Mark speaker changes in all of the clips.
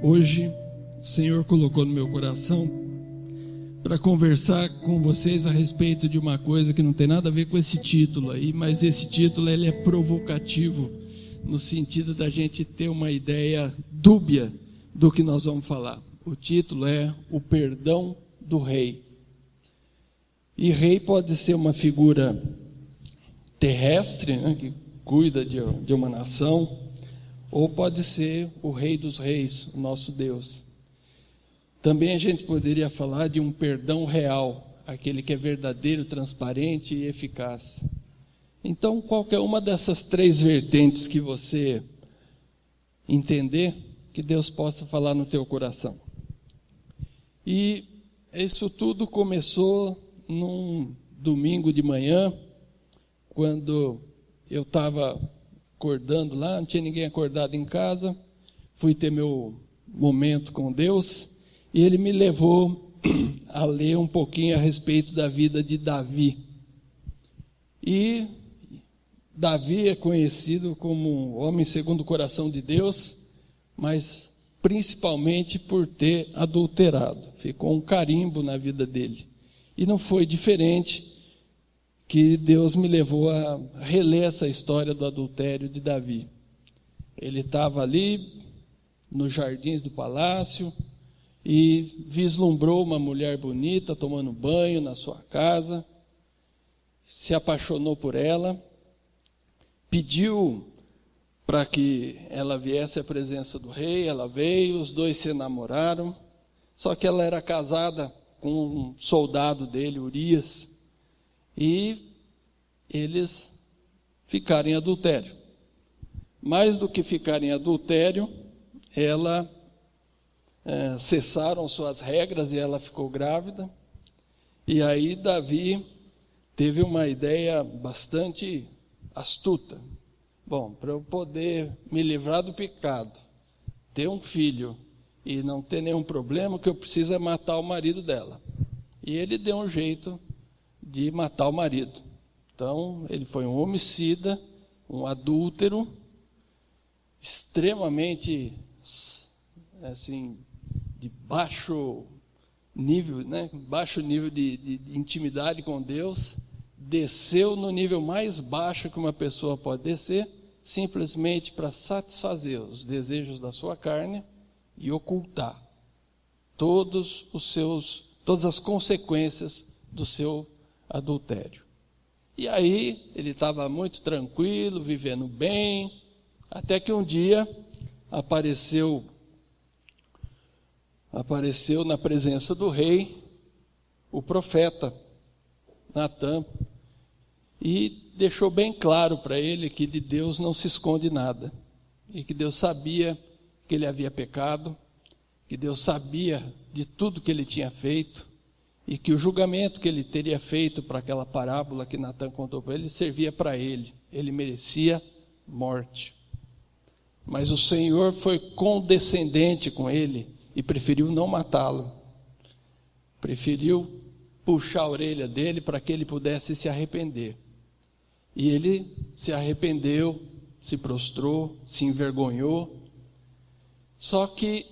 Speaker 1: Hoje, o Senhor colocou no meu coração para conversar com vocês a respeito de uma coisa que não tem nada a ver com esse título aí, mas esse título ele é provocativo, no sentido da gente ter uma ideia dúbia do que nós vamos falar. O título é O Perdão do Rei. E rei pode ser uma figura terrestre, né, que cuida de uma nação, ou pode ser o Rei dos Reis, o nosso Deus. Também a gente poderia falar de um perdão real, aquele que é verdadeiro, transparente e eficaz. Então, qualquer uma dessas três vertentes que você entender, que Deus possa falar no teu coração. E isso tudo começou num domingo de manhã, quando eu estava acordando lá, não tinha ninguém acordado em casa, fui ter meu momento com Deus, e Ele me levou a ler um pouquinho a respeito da vida de Davi. E Davi é conhecido como um homem segundo o coração de Deus, mas principalmente por ter adulterado. Ficou um carimbo na vida dele. E não foi diferente que Deus me levou a reler essa história do adultério de Davi. Ele estava ali nos jardins do palácio e vislumbrou uma mulher bonita tomando banho na sua casa, se apaixonou por ela, pediu para que ela viesse à presença do rei, ela veio, os dois se namoraram, só que ela era casada com um soldado dele, Urias, e eles ficaram em adultério. Mais do que ficar em adultério, cessaram suas regras e ela ficou grávida. E aí Davi teve uma ideia bastante astuta. Bom, para eu poder me livrar do pecado, ter um filho e não ter nenhum problema, o que eu preciso é matar o marido dela. E ele deu um jeito de matar o marido. Então, ele foi um homicida, um adúltero, extremamente, assim, de baixo nível, né? Baixo nível de intimidade com Deus, desceu no nível mais baixo que uma pessoa pode descer, simplesmente para satisfazer os desejos da sua carne e ocultar todas as consequências do seu adultério. E aí, ele estava muito tranquilo, vivendo bem, até que um dia apareceu na presença do rei o profeta Natã, e deixou bem claro para ele que de Deus não se esconde nada, e que Deus sabia que ele havia pecado, que Deus sabia de tudo que ele tinha feito, e que o julgamento que ele teria feito para aquela parábola que Natã contou para ele, servia para ele. Ele merecia morte. Mas o Senhor foi condescendente com ele e preferiu não matá-lo. Preferiu puxar a orelha dele para que ele pudesse se arrepender. E ele se arrependeu, se prostrou, se envergonhou. Só que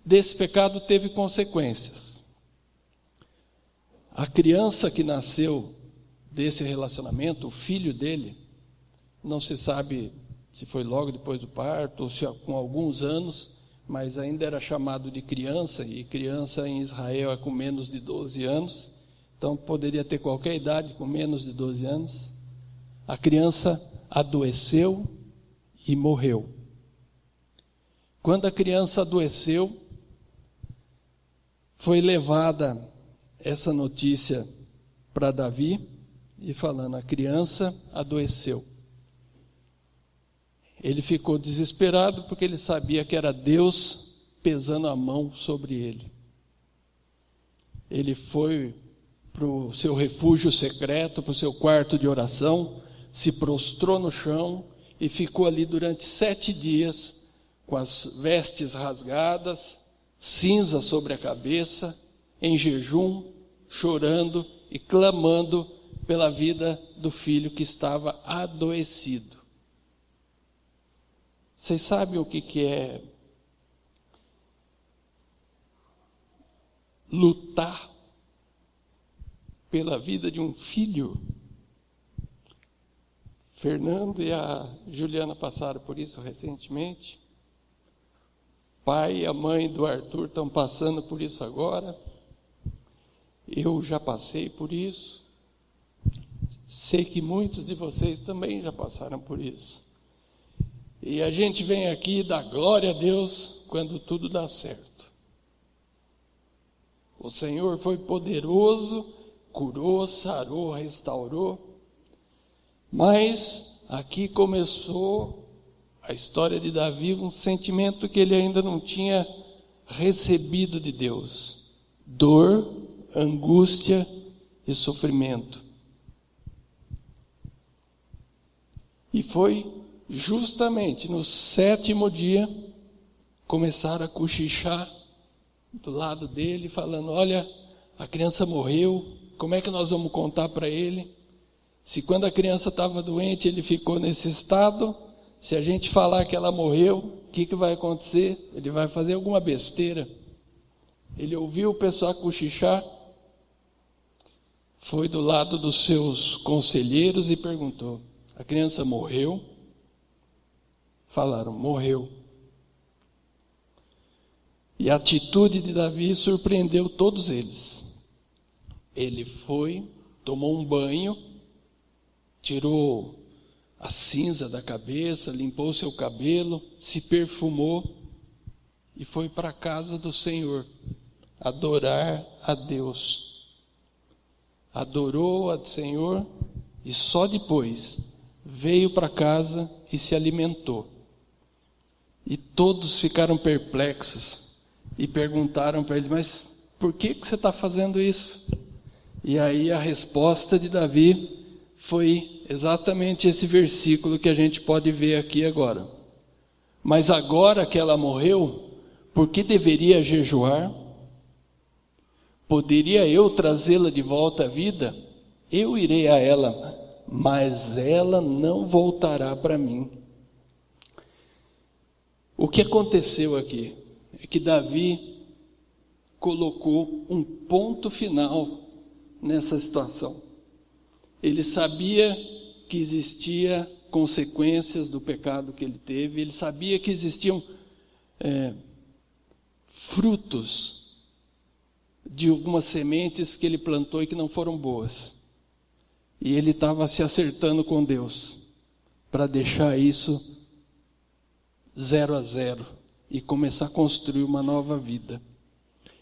Speaker 1: desse pecado teve consequências. A criança que nasceu desse relacionamento, o filho dele, não se sabe se foi logo depois do parto ou se com alguns anos, mas ainda era chamado de criança, e criança em Israel é com menos de 12 anos, então poderia ter qualquer idade com menos de 12 anos. A criança adoeceu e morreu. Quando a criança adoeceu, foi levada essa notícia para Davi, e falando, a criança adoeceu. Ele ficou desesperado porque ele sabia que era Deus pesando a mão sobre ele. Ele foi para o seu refúgio secreto, para o seu quarto de oração, se prostrou no chão e ficou ali durante 7 dias, com as vestes rasgadas, cinza sobre a cabeça, em jejum, chorando e clamando pela vida do filho que estava adoecido. Vocês sabem o que é lutar pela vida de um filho? Fernando e a Juliana passaram por isso recentemente. O pai e a mãe do Arthur estão passando por isso agora. Eu já passei por isso. Sei que muitos de vocês também já passaram por isso. E a gente vem aqui e dá glória a Deus quando tudo dá certo. O Senhor foi poderoso, curou, sarou, restaurou. Mas aqui começou a história de Davi, um sentimento que ele ainda não tinha recebido de Deus: dor, angústia e sofrimento. E foi justamente no 7º dia, começaram a cochichar do lado dele, falando: olha, a criança morreu, como é que nós vamos contar para ele? Se quando a criança estava doente, ele ficou nesse estado, se a gente falar que ela morreu, o que vai acontecer? Ele vai fazer alguma besteira. Ele ouviu o pessoal cochichar, foi do lado dos seus conselheiros e perguntou: a criança morreu? Falaram: morreu. E a atitude de Davi surpreendeu todos eles. Ele foi, tomou um banho, tirou a cinza da cabeça, limpou seu cabelo, se perfumou e foi para a casa do Senhor adorar a Deus. Adorou a Senhor e só depois veio para casa e se alimentou. E todos ficaram perplexos e perguntaram para ele: mas por que você está fazendo isso? E aí a resposta de Davi foi exatamente esse versículo que a gente pode ver aqui agora. Mas agora que ela morreu, por que deveria jejuar? Poderia eu trazê-la de volta à vida? Eu irei a ela, mas ela não voltará para mim. O que aconteceu aqui é que Davi colocou um ponto final nessa situação. Ele sabia que existia consequências do pecado que ele teve, ele sabia que existiam frutos de algumas sementes que ele plantou e que não foram boas. E ele estava se acertando com Deus para deixar isso 0-0 e começar a construir uma nova vida.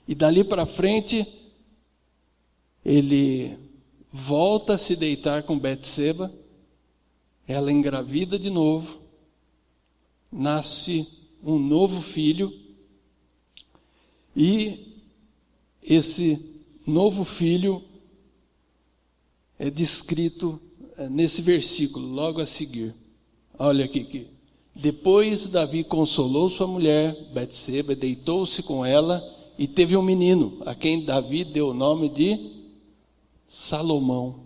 Speaker 1: E dali para frente, ele volta a se deitar com Betseba, ela engravida de novo, nasce um novo filho, e esse novo filho é descrito nesse versículo, logo a seguir. Olha aqui. Depois Davi consolou sua mulher, Betseba, deitou-se com ela e teve um menino, a quem Davi deu o nome de Salomão.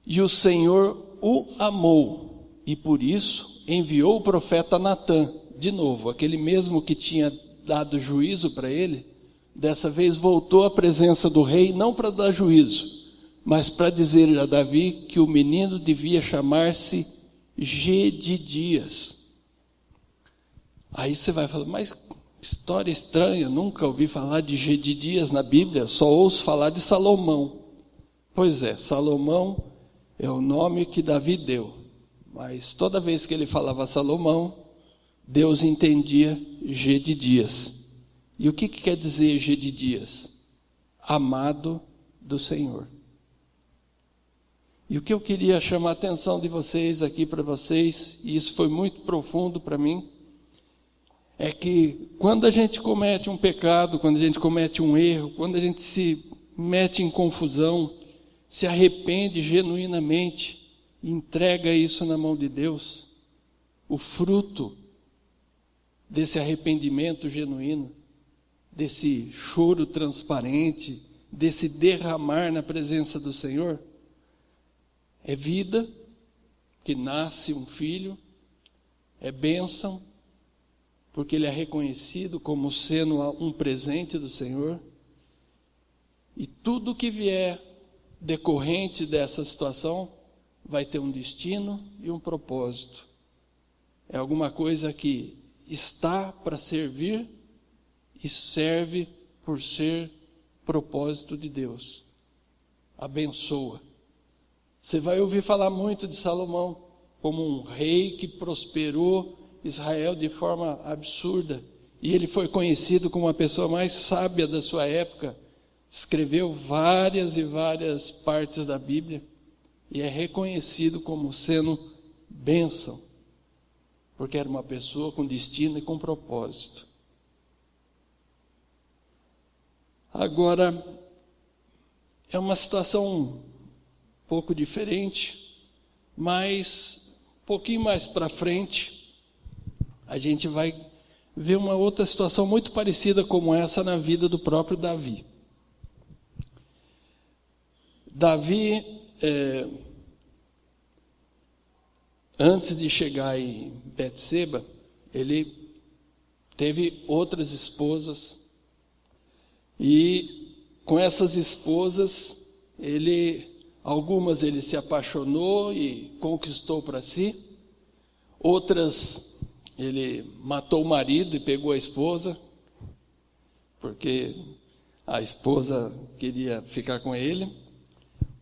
Speaker 1: E o Senhor o amou, e por isso enviou o profeta Natã, de novo, aquele mesmo que tinha dado juízo para ele, dessa vez voltou à presença do rei, não para dar juízo, mas para dizer a Davi que o menino devia chamar-se Gedidias. Aí você vai falar: mas história estranha, nunca ouvi falar de Gedidias na Bíblia, só ouço falar de Salomão. Pois é, Salomão é o nome que Davi deu, mas toda vez que ele falava Salomão, Deus entendia Gedidias. E o que quer dizer Gedidias? Amado do Senhor. E o que eu queria chamar a atenção de vocês aqui para vocês, e isso foi muito profundo para mim, é que quando a gente comete um pecado, quando a gente comete um erro, quando a gente se mete em confusão, se arrepende genuinamente, entrega isso na mão de Deus, o fruto desse arrependimento genuíno, desse choro transparente, desse derramar na presença do Senhor, é vida, que nasce um filho, é bênção, porque ele é reconhecido como sendo um presente do Senhor. E tudo que vier decorrente dessa situação vai ter um destino e um propósito. É alguma coisa que está para servir e serve por ser propósito de Deus. Abençoa. Você vai ouvir falar muito de Salomão como um rei que prosperou Israel de forma absurda. E ele foi conhecido como a pessoa mais sábia da sua época. Escreveu várias e várias partes da Bíblia. E é reconhecido como sendo bênção. Porque era uma pessoa com destino e com propósito. Agora, é uma situação um pouco diferente, mas um pouquinho mais para frente, a gente vai ver uma outra situação muito parecida como essa na vida do próprio Davi. Davi, antes de chegar em Betseba, ele teve outras esposas, e com essas esposas, algumas ele se apaixonou e conquistou para si, outras ele matou o marido e pegou a esposa, porque a esposa queria ficar com ele.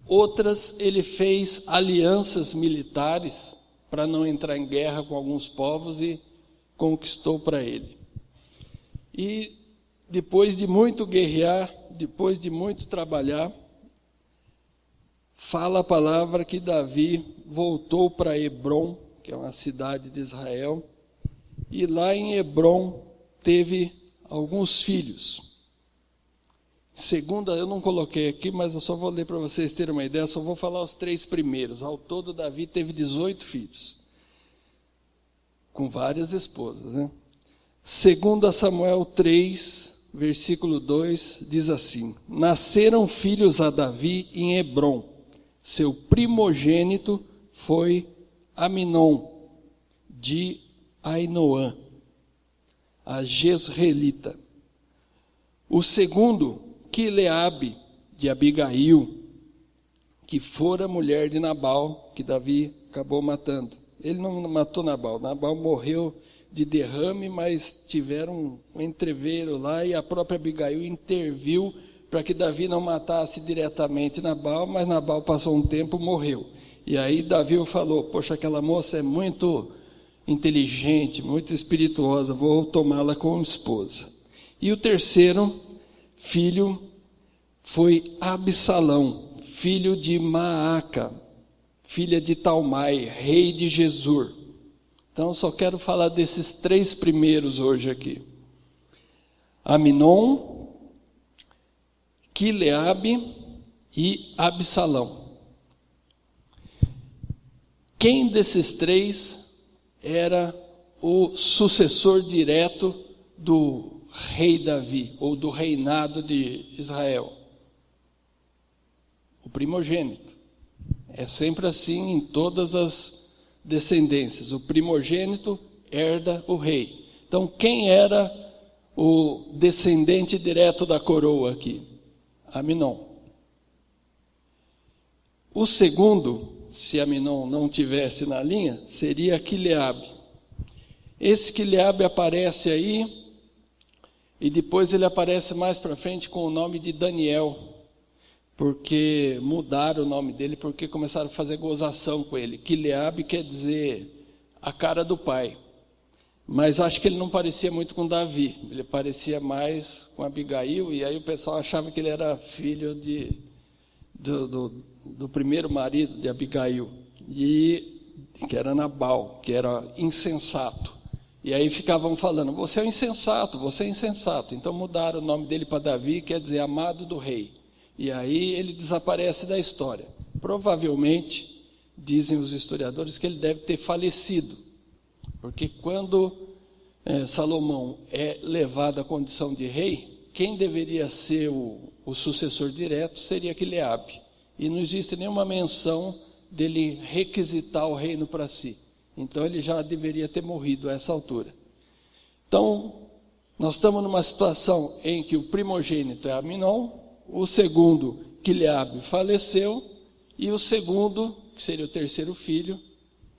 Speaker 1: Outras ele fez alianças militares para não entrar em guerra com alguns povos e conquistou para ele. E depois de muito guerrear, depois de muito trabalhar, fala a palavra que Davi voltou para Hebrom, que é uma cidade de Israel, e lá em Hebrom teve alguns filhos. Segunda, eu não coloquei aqui, mas eu só vou ler para vocês terem uma ideia, só vou falar os 3 primeiros. Ao todo, Davi teve 18 filhos, com várias esposas, né? Segunda Samuel 3, versículo 2, diz assim: nasceram filhos a Davi em Hebrom. Seu primogênito foi Aminon, de Ainoã, a Jezreelita. O segundo, Quileabe, de Abigail, que fora mulher de Nabal, que Davi acabou matando. Ele não matou Nabal, Nabal morreu de derrame, mas tiveram um entreveiro lá, e a própria Abigail interviu para que Davi não matasse diretamente Nabal, mas Nabal passou um tempo, morreu. E aí Davi falou: poxa, aquela moça é muito inteligente, muito espirituosa, vou tomá-la como esposa. E o terceiro filho foi Absalão, filho de Maaca, filha de Talmai, rei de Gesur. Então, só quero falar desses 3 primeiros hoje aqui. Aminon, Quileabe e Absalão. Quem desses 3 era o sucessor direto do rei Davi, ou do reinado de Israel? O primogênito. É sempre assim em todas as descendências. O primogênito herda o rei. Então, quem era o descendente direto da coroa aqui? Aminon. O segundo, se Aminon não tivesse na linha, seria Quileabe. Esse Quileabe aparece aí, e depois ele aparece mais para frente com o nome de Daniel, porque mudaram o nome dele, porque começaram a fazer gozação com ele. Quileabe quer dizer a cara do pai, mas acho que ele não parecia muito com Davi, ele parecia mais com Abigail, e aí o pessoal achava que ele era filho do primeiro marido de Abigail, e que era Nabal, que era insensato. E aí ficavam falando: você é insensato, você é insensato. Então mudaram o nome dele para Davi, quer dizer amado do rei. E aí ele desaparece da história. Provavelmente, dizem os historiadores, que ele deve ter falecido. Porque quando Salomão é levado à condição de rei, quem deveria ser o sucessor direto seria Quileabe. E não existe nenhuma menção dele requisitar o reino para si. Então ele já deveria ter morrido a essa altura. Então, nós estamos numa situação em que o primogênito é Aminon, o segundo, Quileabe, faleceu, e o segundo, que seria o terceiro filho,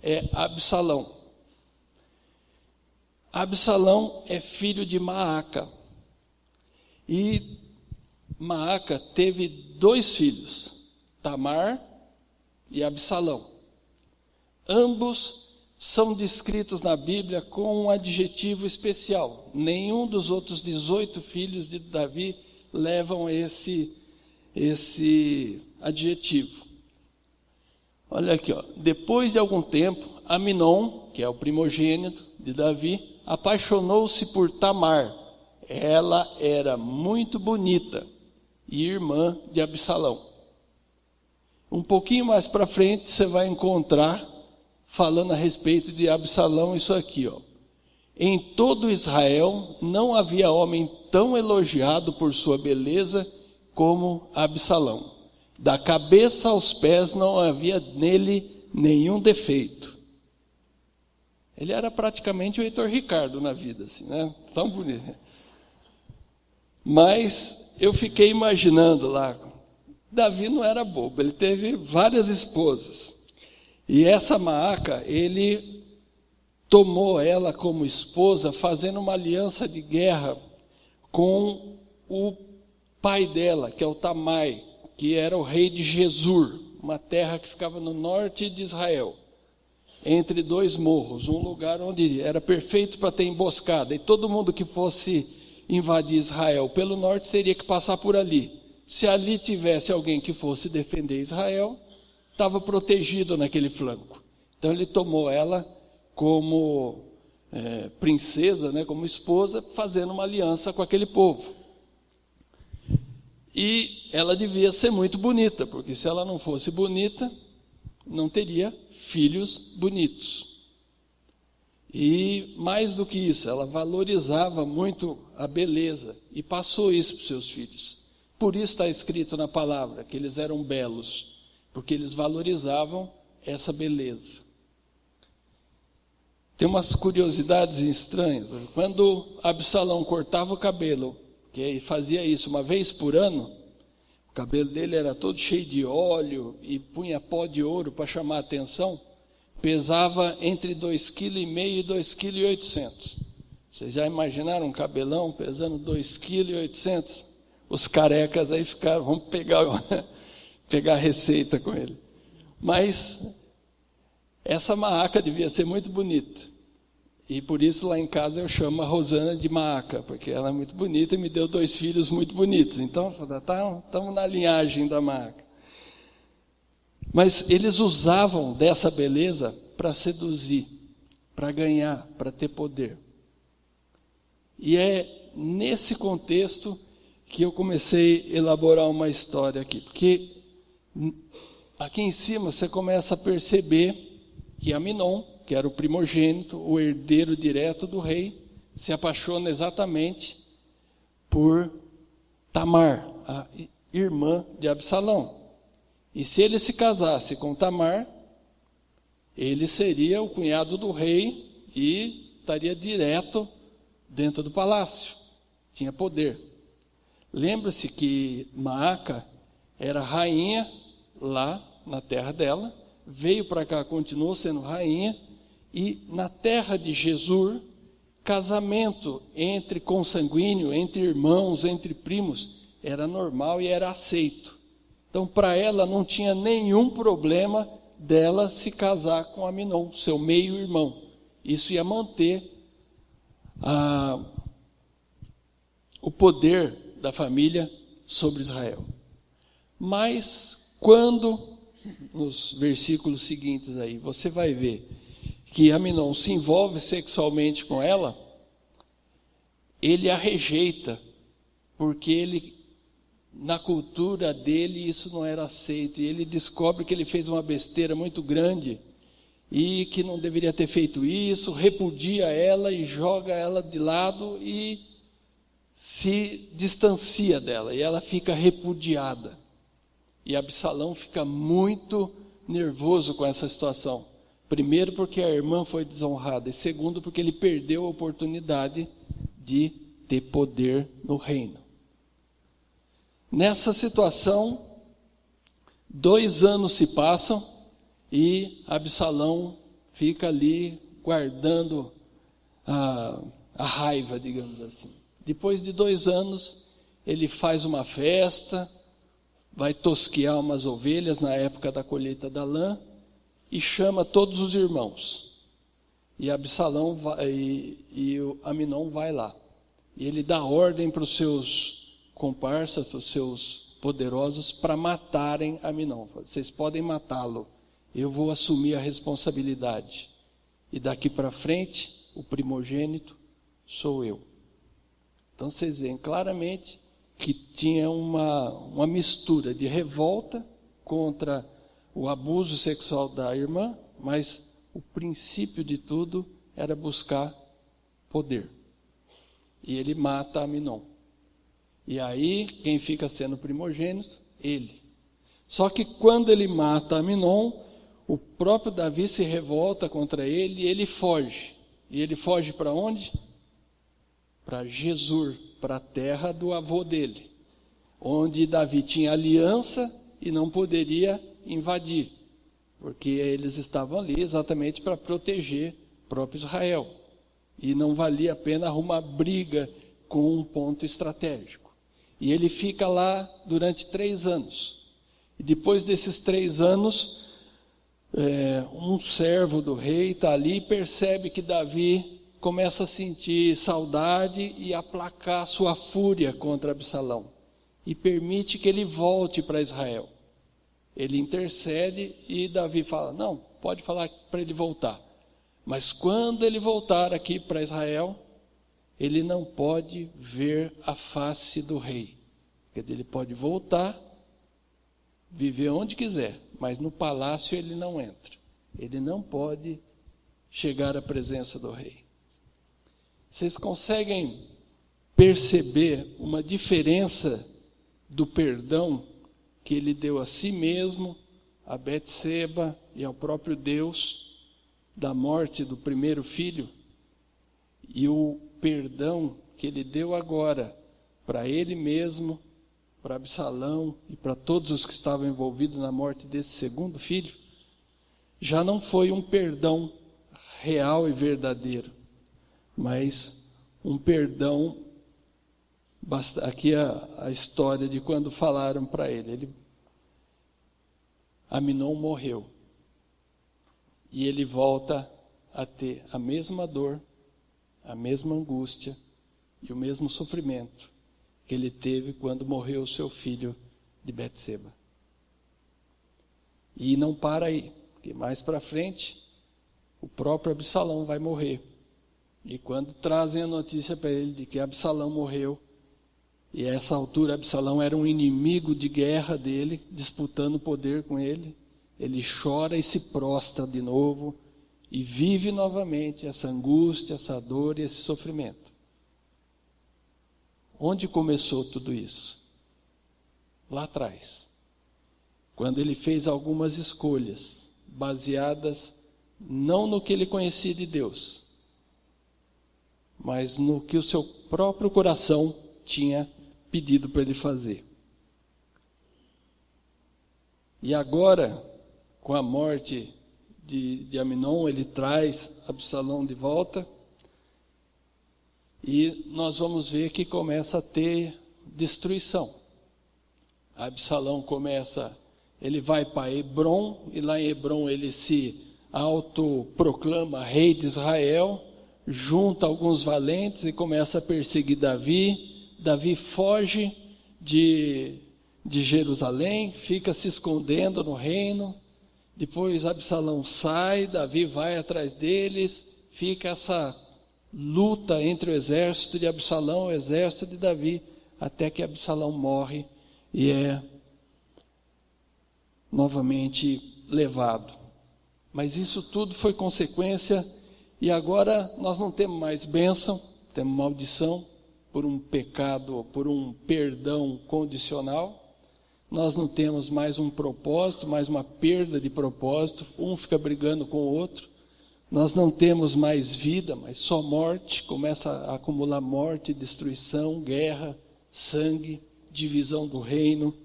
Speaker 1: é Absalão. Absalão é filho de Maaca. E Maaca teve 2 filhos, Tamar e Absalão. Ambos são descritos na Bíblia com um adjetivo especial. Nenhum dos outros 18 filhos de Davi levam esse adjetivo. Olha aqui, ó. Depois de algum tempo, Aminon, que é o primogênito de Davi, apaixonou-se por Tamar. Ela era muito bonita e irmã de Absalão. Um pouquinho mais para frente você vai encontrar, falando a respeito de Absalão, isso aqui, ó. Em todo Israel não havia homem tão elogiado por sua beleza como Absalão. Da cabeça aos pés não havia nele nenhum defeito. Ele era praticamente o Heitor Ricardo na vida, assim, né? Tão bonito. Mas eu fiquei imaginando lá, Davi não era bobo, ele teve várias esposas. E essa Maaca, ele tomou ela como esposa, fazendo uma aliança de guerra com o pai dela, que é o Tamai, que era o rei de Gesur, uma terra que ficava no norte de Israel, entre 2 morros, um lugar onde era perfeito para ter emboscada, e todo mundo que fosse invadir Israel pelo norte teria que passar por ali. Se ali tivesse alguém que fosse defender Israel, estava protegido naquele flanco. Então ele tomou ela como princesa, né, como esposa, fazendo uma aliança com aquele povo. E ela devia ser muito bonita, porque se ela não fosse bonita, não teria filhos bonitos. E mais do que isso, ela valorizava muito a beleza e passou isso para os seus filhos. Por isso está escrito na palavra que eles eram belos, porque eles valorizavam essa beleza. Tem umas curiosidades estranhas. Quando Absalão cortava o cabelo, que fazia isso uma vez por ano, o cabelo dele era todo cheio de óleo e punha pó de ouro para chamar a atenção, pesava entre 2,5 kg e 2,8 kg. Vocês já imaginaram um cabelão pesando 2,8 kg? Os carecas aí ficaram, vamos pegar a receita com ele. Mas essa Maaca devia ser muito bonita. E por isso lá em casa eu chamo a Rosana de Maaca, porque ela é muito bonita e me deu 2 filhos muito bonitos. Então, estamos na linhagem da Maaca. Mas eles usavam dessa beleza para seduzir, para ganhar, para ter poder. E é nesse contexto que eu comecei a elaborar uma história aqui. Porque aqui em cima você começa a perceber que Aminon, que era o primogênito, o herdeiro direto do rei, se apaixona exatamente por Tamar, a irmã de Absalão. E se ele se casasse com Tamar, ele seria o cunhado do rei e estaria direto dentro do palácio. Tinha poder. Lembra-se que Maaca era rainha lá na terra dela, veio para cá, continuou sendo rainha, e na terra de Gesur, casamento entre consanguíneo, entre irmãos, entre primos, era normal e era aceito. Então, para ela não tinha nenhum problema dela se casar com Aminon, seu meio-irmão. Isso ia manter o poder da família sobre Israel. Mas, quando, nos versículos seguintes aí, você vai ver que Aminon se envolve sexualmente com ela, ele a rejeita, porque ele, na cultura dele, isso não era aceito, e ele descobre que ele fez uma besteira muito grande, e que não deveria ter feito isso, repudia ela e joga ela de lado, e se distancia dela, e ela fica repudiada. E Absalão fica muito nervoso com essa situação. Primeiro, porque a irmã foi desonrada, e segundo, porque ele perdeu a oportunidade de ter poder no reino. Nessa situação, 2 anos se passam e Absalão fica ali guardando a raiva, digamos assim. Depois de 2 anos, ele faz uma festa, vai tosquear umas ovelhas na época da colheita da lã e chama todos os irmãos. E Absalão e o Aminon vai lá. E ele dá ordem para os seus comparsas, para os seus poderosos, para matarem Aminon. Vocês podem matá-lo, eu vou assumir a responsabilidade. E daqui para frente, o primogênito sou eu. Então vocês veem claramente que tinha uma mistura de revolta contra o abuso sexual da irmã, mas o princípio de tudo era buscar poder. E ele mata Aminon. E aí, quem fica sendo primogênito? Ele. Só que quando ele mata Aminon, o próprio Davi se revolta contra ele e ele foge. E ele foge para onde? Para Gesur, para a terra do avô dele, onde Davi tinha aliança e não poderia invadir, porque eles estavam ali exatamente para proteger o próprio Israel. E não valia a pena arrumar briga com um ponto estratégico. E ele fica lá durante 3 anos. E depois desses 3 anos, um servo do rei está ali e percebe que Davi começa a sentir saudade e aplacar sua fúria contra Absalão. E permite que ele volte para Israel. Ele intercede e Davi fala, não, pode falar para ele voltar. Mas quando ele voltar aqui para Israel, ele não pode ver a face do rei. Quer dizer, ele pode voltar, viver onde quiser, mas no palácio ele não entra. Ele não pode chegar à presença do rei. Vocês conseguem perceber uma diferença do perdão que ele deu a si mesmo, a Betseba e ao próprio Deus, da morte do primeiro filho, e o perdão que ele deu agora para ele mesmo, para Absalão e para todos os que estavam envolvidos na morte desse segundo filho? Já não foi um perdão real e verdadeiro, mas um perdão. Aqui a história de quando falaram para ele, Aminon morreu. E ele volta a ter a mesma dor, a mesma angústia e o mesmo sofrimento que ele teve quando morreu o seu filho de Betseba. E não para aí, porque mais para frente o próprio Absalão vai morrer. E quando trazem a notícia para ele de que Absalão morreu, e a essa altura Absalão era um inimigo de guerra dele, disputando poder com ele, ele chora e se prostra de novo, e vive novamente essa angústia, essa dor e esse sofrimento. Onde começou tudo isso? Lá atrás, quando ele fez algumas escolhas, baseadas não no que ele conhecia de Deus, mas no que o seu próprio coração tinha pedido para ele fazer. E agora, com a morte de Aminon, ele traz Absalão de volta, e nós vamos ver que começa a ter destruição. Absalão ele vai para Hebrom, e lá em Hebrom ele se autoproclama rei de Israel, junta alguns valentes e começa a perseguir Davi. Davi foge de Jerusalém, fica se escondendo no reino. Depois Absalão sai, Davi vai atrás deles, fica essa luta entre o exército de Absalão e o exército de Davi, até que Absalão morre e é novamente levado. Mas isso tudo foi consequência, e agora nós não temos mais bênção, temos maldição por um pecado, por um perdão condicional. nós não temos mais um propósito, mais uma perda de propósito, um fica brigando com o outro. Nós não temos mais vida, mas só morte, começa a acumular morte, destruição, guerra, sangue, divisão do reino.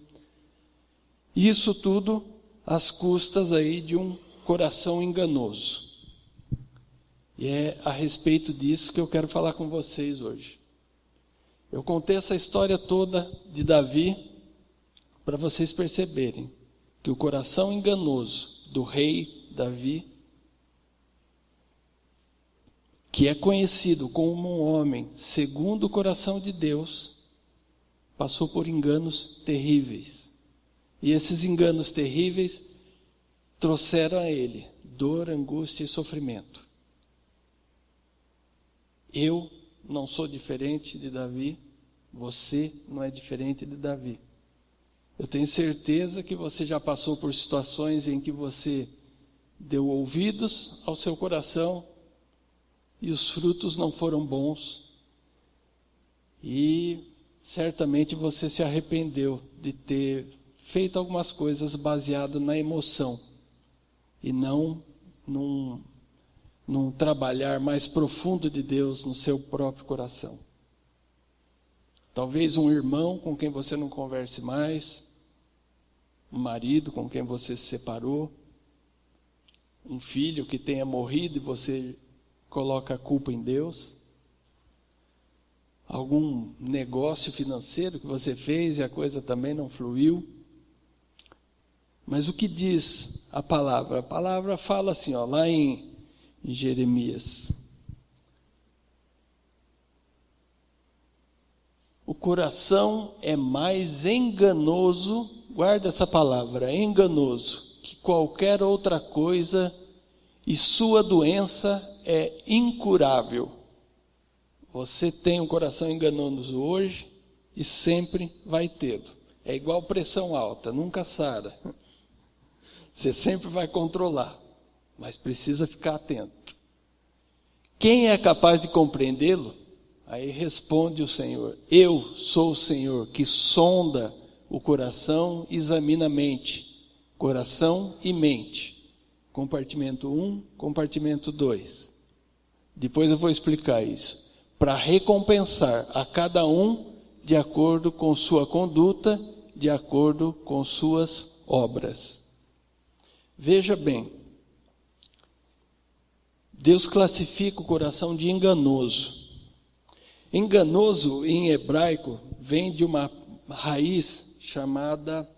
Speaker 1: Isso tudo às custas aí de um coração enganoso. E é a respeito disso que eu quero falar com vocês hoje. Eu contei essa história toda de Davi para vocês perceberem que o coração enganoso do rei Davi, que é conhecido como um homem segundo o coração de Deus, passou por enganos terríveis. E esses enganos terríveis trouxeram a ele dor, angústia e sofrimento. Eu não sou diferente de Davi, você não é diferente de Davi. Eu tenho certeza que você já passou por situações em que você deu ouvidos ao seu coração e os frutos não foram bons. E certamente você se arrependeu de ter feito algumas coisas baseado na emoção e não num trabalhar mais profundo de Deus no seu próprio coração. Talvez um irmão com quem você não converse mais, um marido com quem você se separou, um filho que tenha morrido e você coloca a culpa em Deus, algum negócio financeiro que você fez e a coisa também não fluiu. Mas o que diz a palavra? A palavra fala assim, lá em Jeremias: o coração é mais enganoso, guarda essa palavra, enganoso, que qualquer outra coisa, e sua doença é incurável. Você tem um coração enganoso hoje e sempre vai tê-lo. É igual pressão alta, nunca sara. Você sempre vai controlar, mas precisa ficar atento. Quem é capaz de compreendê-lo? Aí responde o Senhor: eu sou o Senhor que sonda o coração, examina a mente. Coração e mente. Compartimento 1, compartimento 2. Depois eu vou explicar isso. Para recompensar a cada um de acordo com sua conduta, de acordo com suas obras. Veja bem, Deus classifica o coração de enganoso. Enganoso, em hebraico, vem de uma raiz chamada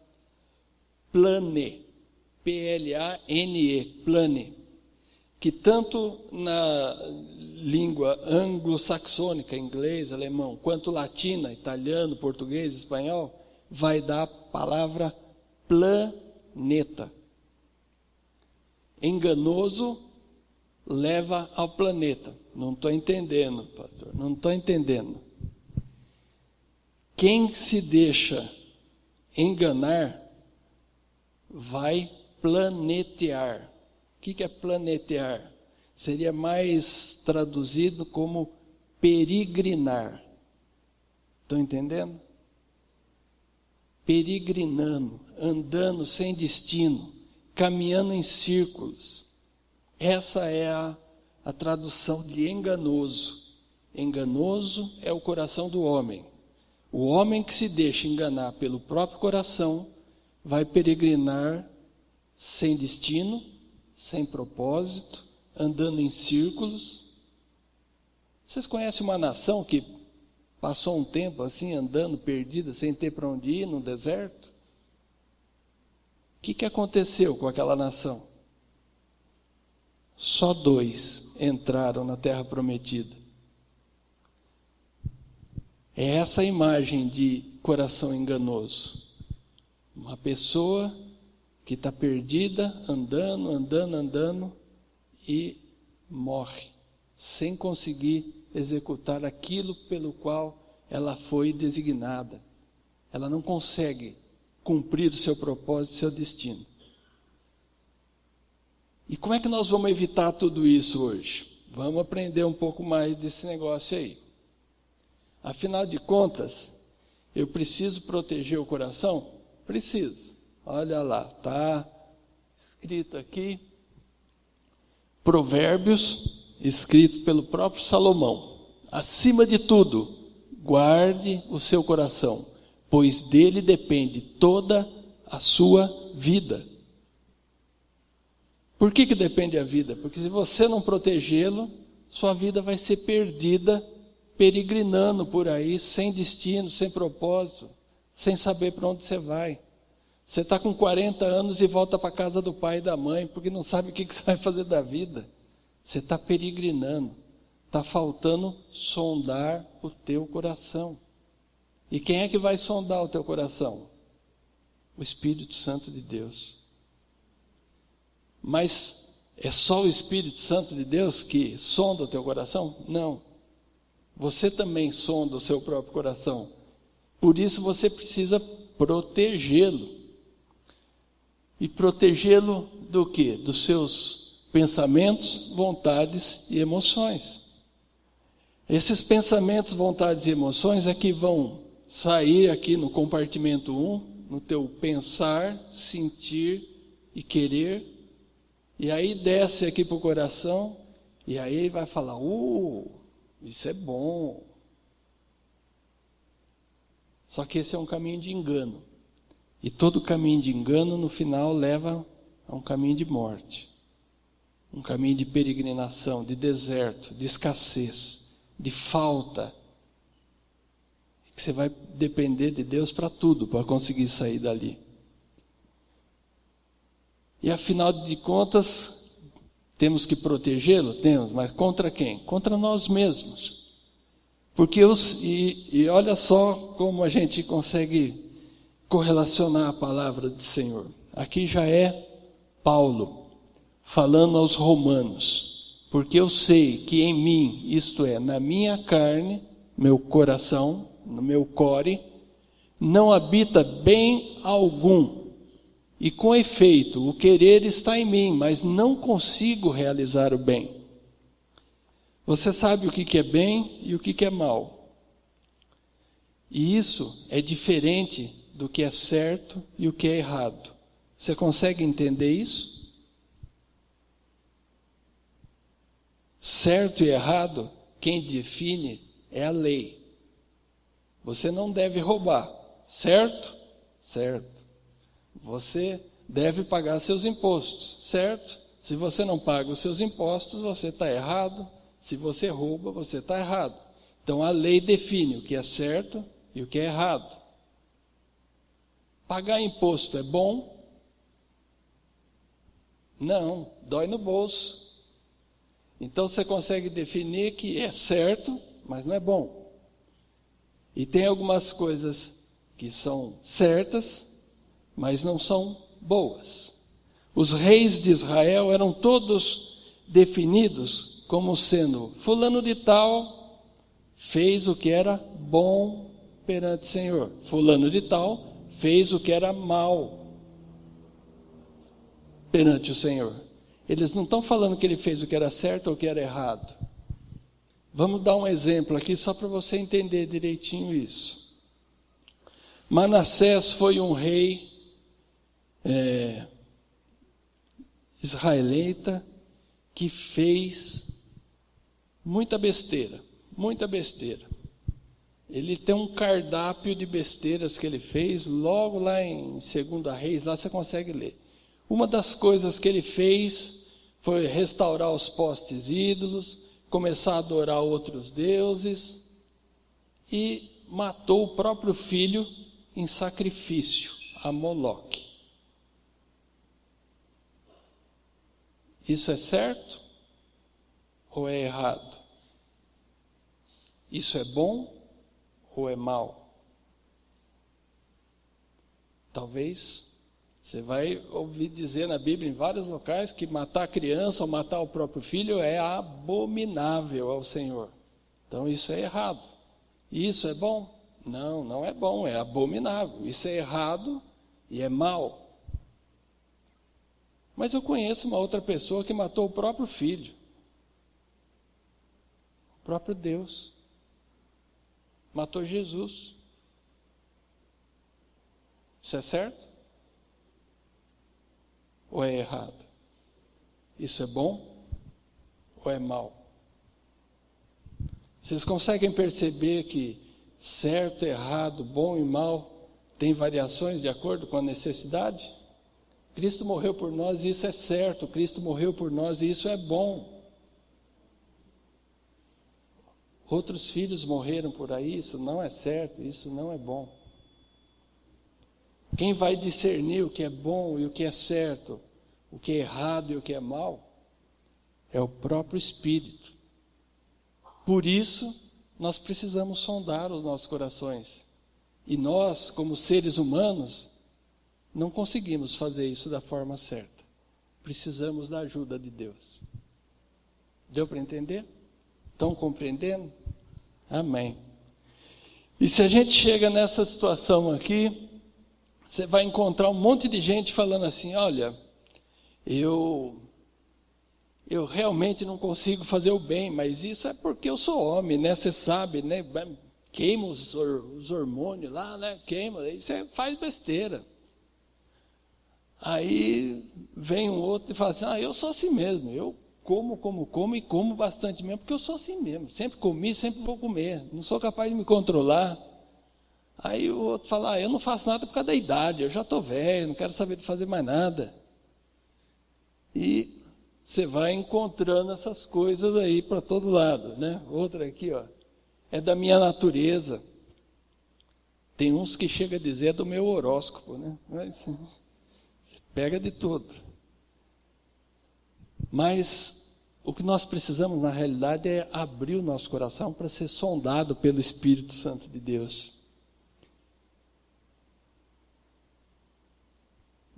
Speaker 1: plane, P-L-A-N-E, plane, que tanto na língua anglo-saxônica, inglês, alemão, quanto latina, italiano, português, espanhol, vai dar a palavra planeta. Enganoso leva ao planeta. Não estou entendendo, pastor, não estou entendendo. Quem se deixa enganar vai planetear. O que é planetear? Seria mais traduzido como peregrinar. Estão entendendo? Peregrinando, andando sem destino, caminhando em círculos. Essa é a tradução de enganoso. Enganoso é o coração do homem. O homem que se deixa enganar pelo próprio coração vai peregrinar sem destino, sem propósito, andando em círculos. Vocês conhecem uma nação que passou um tempo assim, andando perdida, sem ter para onde ir, no deserto? O que aconteceu com aquela nação? Só 2 entraram na terra prometida. É essa a imagem de coração enganoso. Uma pessoa que está perdida, andando, e morre, sem conseguir executar aquilo pelo qual ela foi designada. Ela não consegue cumprir o seu propósito, o seu destino. E como é que nós vamos evitar tudo isso hoje? Vamos aprender um pouco mais desse negócio aí. Afinal de contas, eu preciso proteger o coração? Preciso. Olha lá, está escrito aqui, Provérbios, escrito pelo próprio Salomão. Acima de tudo, guarde o seu coração, pois dele depende toda a sua vida. Por que depende a vida? Porque se você não protegê-lo, sua vida vai ser perdida, peregrinando por aí, sem destino, sem propósito, sem saber para onde você vai. Você está com 40 anos e volta para a casa do pai e da mãe, porque não sabe o que você vai fazer da vida. Você está peregrinando. Está faltando sondar o teu coração. E quem é que vai sondar o teu coração? O Espírito Santo de Deus. Mas é só o Espírito Santo de Deus que sonda o teu coração? Não. Você também sonda o seu próprio coração. Por isso você precisa protegê-lo. E protegê-lo do quê? Dos seus pensamentos, vontades e emoções. Esses pensamentos, vontades e emoções é que vão sair aqui no compartimento 1, no teu pensar, sentir e querer, e aí desce aqui para o coração, e aí ele vai falar, isso é bom. Só que esse é um caminho de engano. E todo caminho de engano, no final, leva a um caminho de morte. Um caminho de peregrinação, de deserto, de escassez, de falta. Que você vai depender de Deus para tudo, para conseguir sair dali. E afinal de contas, temos que protegê-lo? Temos, mas contra quem? Contra nós mesmos. Porque e olha só como a gente consegue correlacionar a palavra do Senhor. Aqui já é Paulo falando aos romanos. Porque eu sei que em mim, isto é, na minha carne, meu coração, no meu core, não habita bem algum. E com efeito, o querer está em mim, mas não consigo realizar o bem. Você sabe o que é bem e o que é mal. E isso é diferente do que é certo e o que é errado. Você consegue entender isso? Certo e errado, quem define é a lei. Você não deve roubar, certo? Certo. Você deve pagar seus impostos, certo? Se você não paga os seus impostos, você está errado. Se você rouba, você está errado. Então a lei define o que é certo e o que é errado. Pagar imposto é bom? Não, dói no bolso. Então você consegue definir que é certo, mas não é bom. E tem algumas coisas que são certas, mas não são boas. Os reis de Israel eram todos definidos como sendo fulano de tal fez o que era bom perante o Senhor. Fulano de tal fez o que era mal perante o Senhor. Eles não estão falando que ele fez o que era certo ou o que era errado. Vamos dar um exemplo aqui só para você entender direitinho isso. Manassés foi um rei israelita que fez muita besteira, muita besteira. Ele tem um cardápio de besteiras que ele fez, logo lá em 2 Reis, lá você consegue ler. Uma das coisas que ele fez foi restaurar os postes ídolos, começar a adorar outros deuses, e matou o próprio filho em sacrifício a Moloque. Isso é certo ou é errado? Isso é bom ou é mal? Talvez você vai ouvir dizer na Bíblia em vários locais que matar a criança ou matar o próprio filho é abominável ao Senhor. Então isso é errado. Isso é bom? Não, não é bom, é abominável. Isso é errado e é mal. Mas eu conheço uma outra pessoa que matou o próprio filho. O próprio Deus. Matou Jesus. Isso é certo? Ou é errado? Isso é bom ou é mal? Vocês conseguem perceber que certo, errado, bom e mal tem variações de acordo com a necessidade? Cristo morreu por nós e isso é certo. Cristo morreu por nós e isso é bom. Outros filhos morreram por aí, isso não é certo, isso não é bom. Quem vai discernir o que é bom e o que é certo, o que é errado e o que é mal, é o próprio Espírito. Por isso, nós precisamos sondar os nossos corações. E nós, como seres humanos, não conseguimos fazer isso da forma certa. Precisamos da ajuda de Deus. Deu para entender? Estão compreendendo? Amém. E se a gente chega nessa situação aqui, você vai encontrar um monte de gente falando assim, olha, eu realmente não consigo fazer o bem, mas isso é porque eu sou homem, né? Você sabe, né? Queima os hormônios lá, né? Queima, aí você faz besteira. Aí vem um outro e fala assim, eu sou assim mesmo, eu como e como bastante mesmo, porque eu sou assim mesmo, sempre comi, sempre vou comer, não sou capaz de me controlar. Aí o outro fala, eu não faço nada por causa da idade, eu já estou velho, não quero saber de fazer mais nada. E você vai encontrando essas coisas aí para todo lado, né? Outra aqui, ó, é da minha natureza. Tem uns que chegam a dizer é do meu horóscopo, né? Mas você pega de tudo. Mas o que nós precisamos, na realidade, é abrir o nosso coração para ser sondado pelo Espírito Santo de Deus.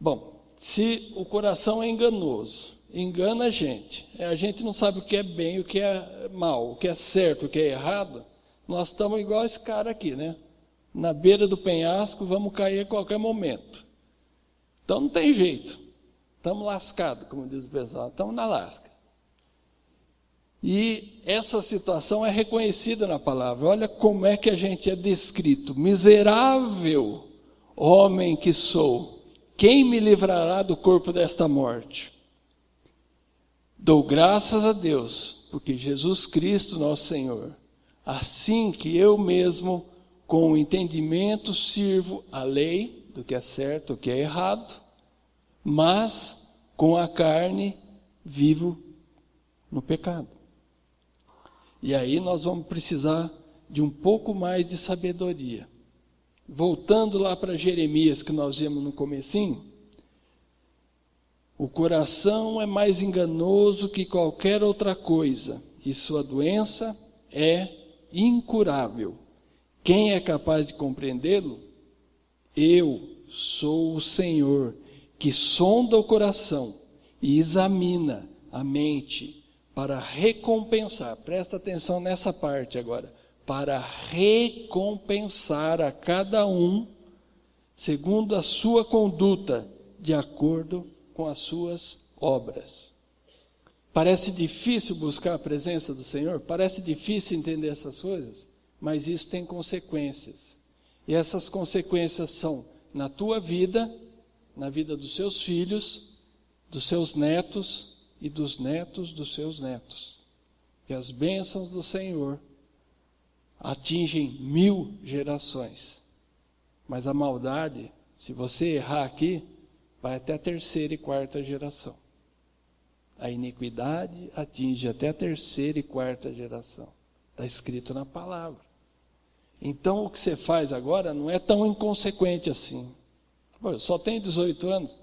Speaker 1: Bom, se o coração é enganoso, engana a gente não sabe o que é bem, o que é mal, o que é certo, o que é errado, nós estamos igual esse cara aqui, né? Na beira do penhasco, vamos cair a qualquer momento. Então não tem jeito. Estamos lascados, como diz o pessoal, estamos na lasca. E essa situação é reconhecida na palavra. Olha como é que a gente é descrito. Miserável homem que sou, quem me livrará do corpo desta morte? Dou graças a Deus, porque Jesus Cristo, nosso Senhor, assim que eu mesmo, com o entendimento, sirvo a lei do que é certo, o que é errado, mas com a carne vivo no pecado. E aí nós vamos precisar de um pouco mais de sabedoria. Voltando lá para Jeremias, que nós vimos no comecinho, o coração é mais enganoso que qualquer outra coisa, e sua doença é incurável. Quem é capaz de compreendê-lo? Eu sou o Senhor, que sonda o coração e examina a mente para recompensar, presta atenção nessa parte agora, para recompensar a cada um segundo a sua conduta, de acordo com as suas obras. Parece difícil buscar a presença do Senhor, parece difícil entender essas coisas, mas isso tem consequências. E essas consequências são na tua vida, na vida dos seus filhos, dos seus netos e dos netos dos seus netos. E as bênçãos do Senhor atingem 1000 gerações. Mas a maldade, se você errar aqui, vai até a 3ª e 4ª geração. A iniquidade atinge até a 3ª e 4ª geração. Está escrito na palavra. Então o que você faz agora não é tão inconsequente assim. Pô, eu só tenho 18 anos.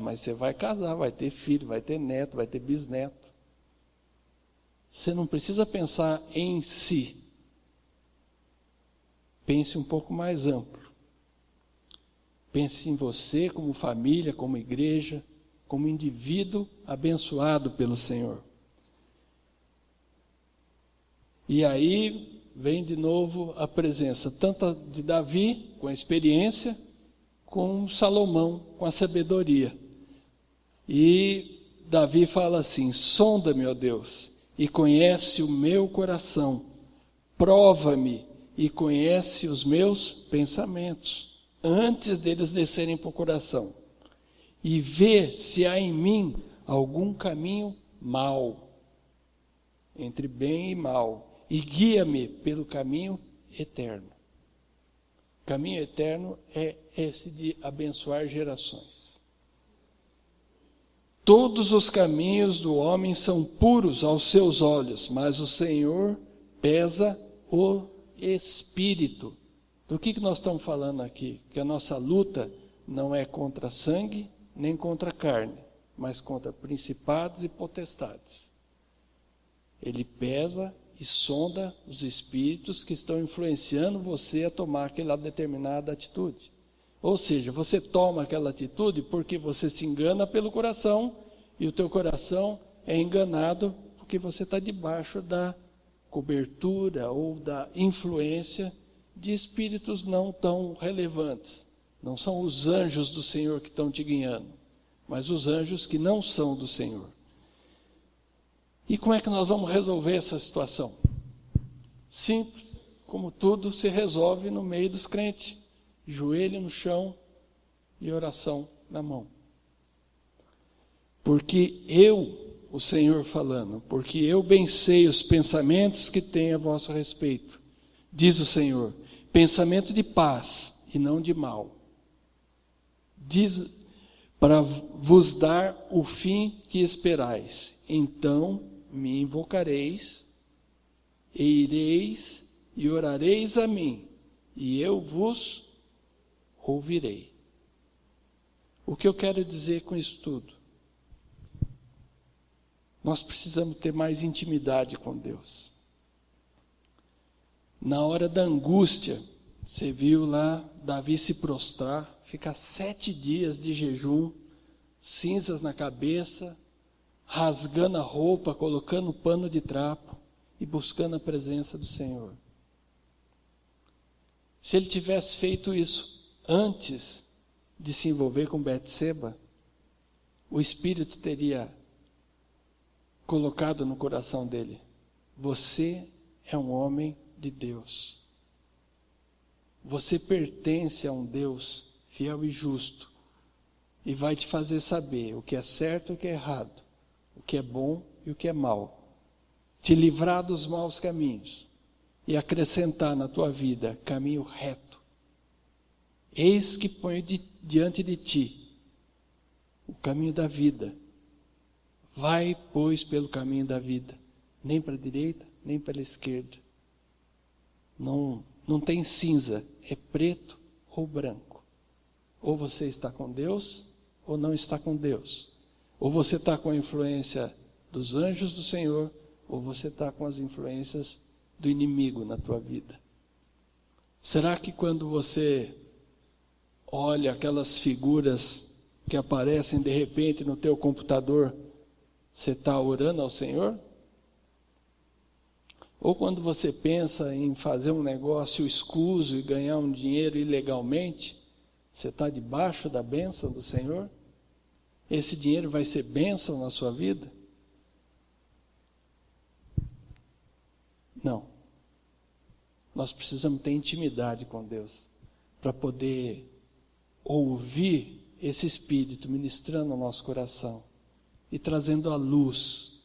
Speaker 1: Mas você vai casar, vai ter filho, vai ter neto, vai ter bisneto. Você não precisa pensar em si. Pense um pouco mais amplo. Pense em você como família, como igreja, como indivíduo abençoado pelo Senhor. E aí vem de novo a presença tanto de Davi, com a experiência, com Salomão, com a sabedoria. E Davi fala assim: sonda-me, ó Deus, e conhece o meu coração, prova-me e conhece os meus pensamentos. antes deles descerem para o coração, e vê se há em mim algum caminho mau, entre bem e mal, e guia-me pelo caminho eterno. Caminho eterno é esse de abençoar gerações. Todos os caminhos do homem são puros aos seus olhos, mas o Senhor pesa o espírito. Do que nós estamos falando aqui? Que a nossa luta não é contra sangue, nem contra carne, mas contra principados e potestades. Ele pesa e sonda os espíritos que estão influenciando você a tomar aquela determinada atitude. Ou seja, você toma aquela atitude porque você se engana pelo coração, e o teu coração é enganado porque você está debaixo da cobertura ou da influência de espíritos não tão relevantes. Não são os anjos do Senhor que estão te guiando, mas os anjos que não são do Senhor. E como é que nós vamos resolver essa situação? Simples, como tudo se resolve no meio dos crentes. Joelho no chão e oração na mão. Porque o Senhor falando, porque eu bem sei os pensamentos que tenho a vosso respeito, diz o Senhor, pensamento de paz e não de mal. Diz para vos dar o fim que esperais. Então me invocareis, e ireis e orareis a mim, e eu vos ouvirei. O que eu quero dizer com isso tudo? Nós precisamos ter mais intimidade com Deus. Na hora da angústia, você viu lá Davi se prostrar, ficar 7 dias de jejum, cinzas na cabeça, rasgando a roupa, colocando pano de trapo e buscando a presença do Senhor. Se ele tivesse feito isso antes de se envolver com Betseba, o Espírito teria colocado no coração dele: você é um homem de Deus. Você pertence a um Deus fiel e justo, e vai te fazer saber o que é certo e o que é errado, o que é bom e o que é mal, te livrar dos maus caminhos e acrescentar na tua vida caminho reto. Eis que ponho diante de ti o caminho da vida. Vai, pois, pelo caminho da vida, nem para a direita, nem para a esquerda. Não tem cinza, é preto ou branco. Ou você está com Deus, ou não está com Deus. Ou você está com a influência dos anjos do Senhor, ou você está com as influências do inimigo na tua vida. Será que quando você olha aquelas figuras que aparecem de repente no teu computador, você está orando ao Senhor? Ou quando você pensa em fazer um negócio escuso e ganhar um dinheiro ilegalmente, você está debaixo da bênção do Senhor? Esse dinheiro vai ser bênção na sua vida? Não. Nós precisamos ter intimidade com Deus para poder ouvir esse Espírito ministrando ao nosso coração e trazendo a luz,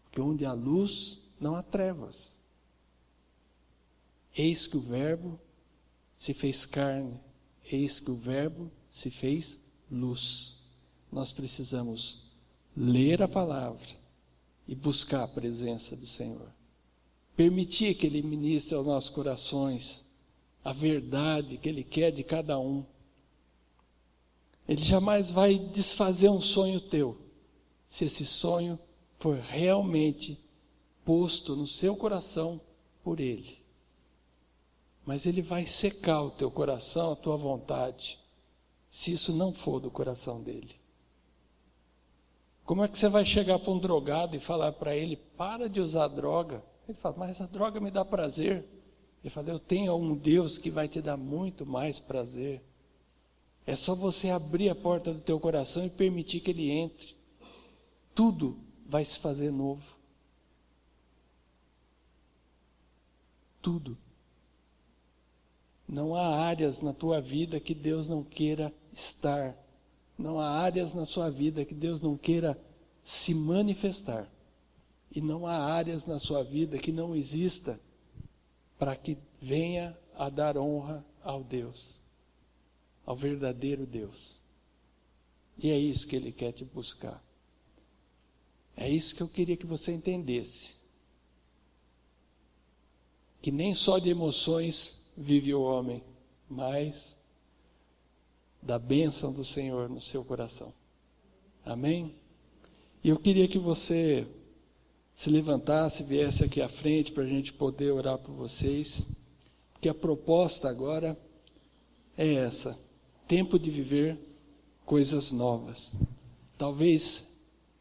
Speaker 1: porque onde há luz, não há trevas. Eis que o Verbo se fez carne, eis que o Verbo se fez luz. Nós precisamos ler a palavra e buscar a presença do Senhor. Permitir que Ele ministre aos nossos corações a verdade que Ele quer de cada um. Ele jamais vai desfazer um sonho teu, se esse sonho for realmente posto no seu coração por Ele. Mas Ele vai secar o teu coração, a tua vontade, se isso não for do coração dEle. Como é que você vai chegar para um drogado e falar para ele: para de usar droga? Ele fala: mas a droga me dá prazer. Ele fala: eu tenho um Deus que vai te dar muito mais prazer. É só você abrir a porta do teu coração e permitir que Ele entre. Tudo vai se fazer novo. Tudo. Não há áreas na tua vida que Deus não queira estar. Não há áreas na sua vida que Deus não queira se manifestar. E não há áreas na sua vida que não exista para que venha a dar honra ao Deus, ao verdadeiro Deus. E é isso que Ele quer te buscar. É isso que eu queria que você entendesse. Que nem só de emoções vive o homem, mas da bênção do Senhor no seu coração. Amém? E eu queria que você se levantasse, viesse aqui à frente para a gente poder orar por vocês. Porque a proposta agora é essa: tempo de viver coisas novas. Talvez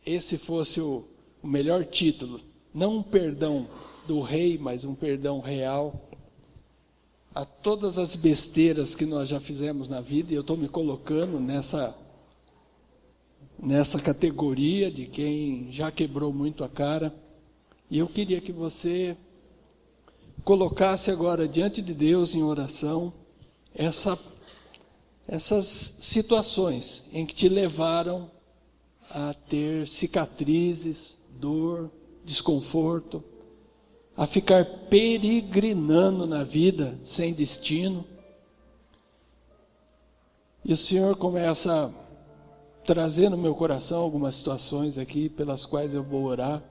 Speaker 1: esse fosse o melhor título. Não um perdão do rei, mas um perdão real a todas as besteiras que nós já fizemos na vida. E eu estou me colocando nessa categoria de quem já quebrou muito a cara. E eu queria que você colocasse agora diante de Deus em oração essas situações em que te levaram a ter cicatrizes, dor, desconforto, a ficar peregrinando na vida sem destino. E o Senhor começa a trazer no meu coração algumas situações aqui pelas quais eu vou orar.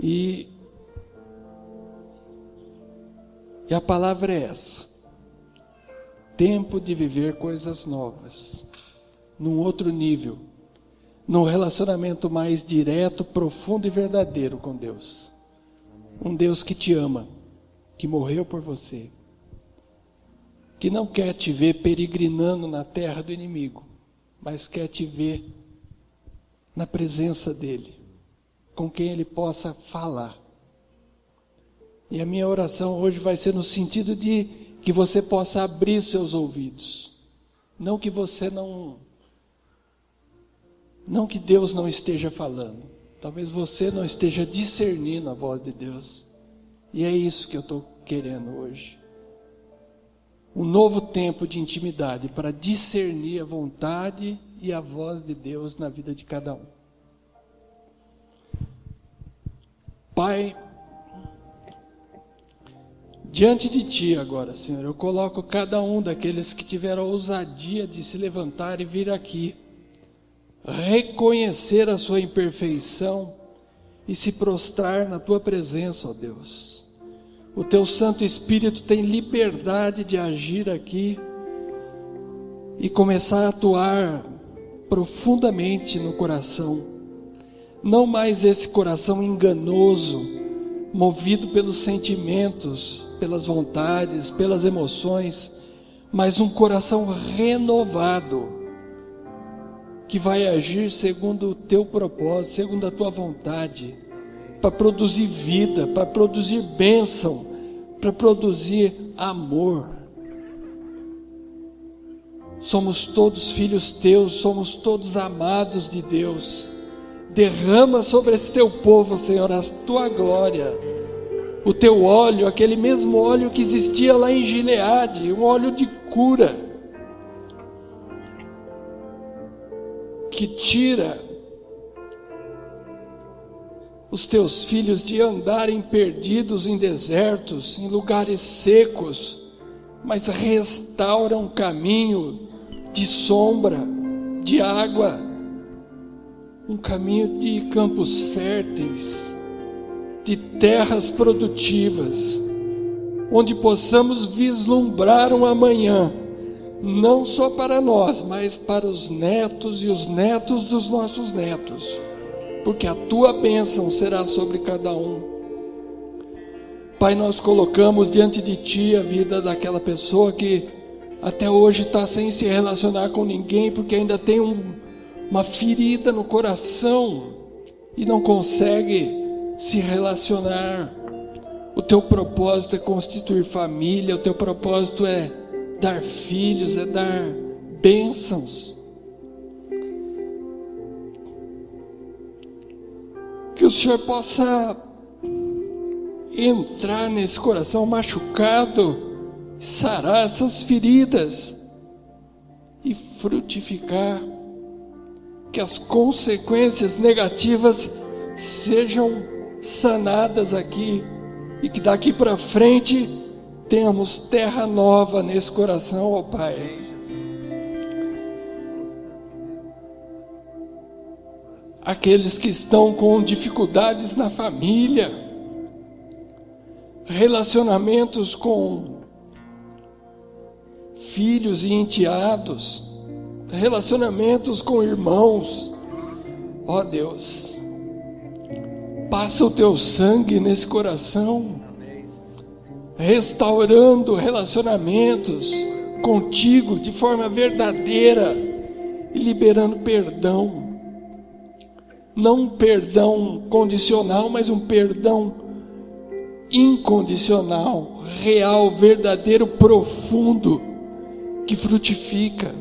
Speaker 1: E a palavra é essa: tempo de viver coisas novas, num outro nível, num relacionamento mais direto, profundo e verdadeiro com Deus. Um Deus que te ama, que morreu por você, que não quer te ver peregrinando na terra do inimigo, mas quer te ver na presença dEle, com quem Ele possa falar. E a minha oração hoje vai ser no sentido de que você possa abrir seus ouvidos. Não que você não que Deus não esteja falando. Talvez você não esteja discernindo a voz de Deus. E é isso que eu estou querendo hoje. Um novo tempo de intimidade para discernir a vontade e a voz de Deus na vida de cada um. Pai, diante de Ti agora, Senhor, eu coloco cada um daqueles que tiveram a ousadia de se levantar e vir aqui, reconhecer a sua imperfeição e se prostrar na Tua presença, ó Deus. O Teu Santo Espírito tem liberdade de agir aqui e começar a atuar profundamente no coração. Não mais esse coração enganoso, movido pelos sentimentos, pelas vontades, pelas emoções, mas um coração renovado, que vai agir segundo o Teu propósito, segundo a Tua vontade, para produzir vida, para produzir bênção, para produzir amor. Somos todos filhos Teus, somos todos amados de Deus. Derrama sobre esse Teu povo, Senhor, a Tua glória, o Teu óleo, aquele mesmo óleo que existia lá em Gileade, um óleo de cura, que tira os Teus filhos de andarem perdidos em desertos, em lugares secos, mas restaura um caminho de sombra, de água, um caminho de campos férteis, de terras produtivas, onde possamos vislumbrar um amanhã, não só para nós, mas para os netos e os netos dos nossos netos, porque a Tua bênção será sobre cada um. Pai, nós colocamos diante de Ti a vida daquela pessoa que até hoje está sem se relacionar com ninguém, porque ainda tem uma ferida no coração e não consegue se relacionar. O Teu propósito é constituir família, o Teu propósito é dar filhos, é dar bênçãos. Que o Senhor possa entrar nesse coração machucado, sarar essas feridas e frutificar, que as consequências negativas sejam sanadas aqui e que daqui para frente tenhamos terra nova nesse coração, ó Pai. Aqueles que estão com dificuldades na família, relacionamentos com filhos e enteados, relacionamentos com irmãos, ó Deus, passa o teu sangue nesse coração, restaurando relacionamentos contigo de forma verdadeira e liberando perdão. Não um perdão condicional, mas um perdão incondicional, real, verdadeiro, profundo, que frutifica.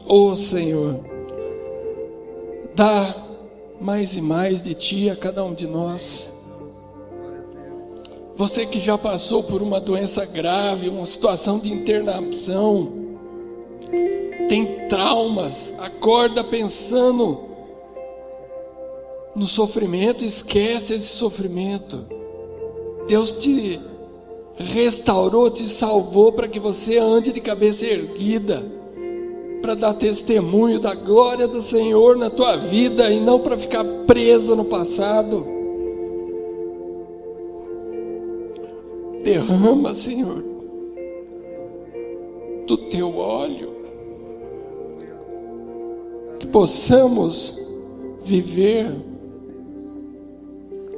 Speaker 1: Ó Senhor, dá mais e mais de Ti a cada um de nós. Você que já passou por uma doença grave, uma situação de internação, tem traumas, acorda pensando no sofrimento, esquece esse sofrimento. Deus te restaurou, te salvou para que você ande de cabeça erguida, para dar testemunho da glória do Senhor na tua vida e não para ficar preso no passado. Derrama, Senhor, do teu óleo, que possamos viver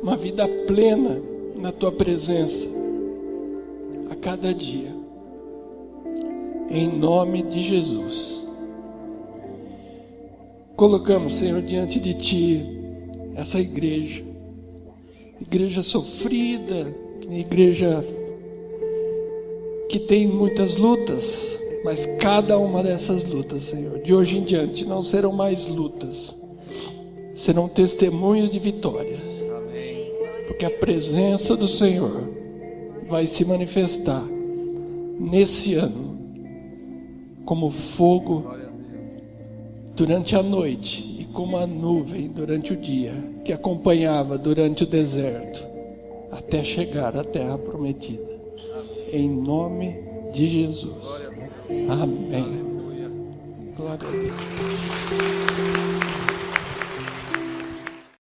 Speaker 1: uma vida plena na tua presença a cada dia, em nome de Jesus. Colocamos, Senhor, diante de Ti essa igreja sofrida, igreja que tem muitas lutas, mas cada uma dessas lutas, Senhor, de hoje em diante não serão mais lutas, serão testemunhos de vitória. Porque a presença do Senhor vai se manifestar nesse ano como fogo durante a noite e como a nuvem durante o dia, que acompanhava durante o deserto até chegar à terra prometida. Em nome de Jesus. Amém. Glória a Deus.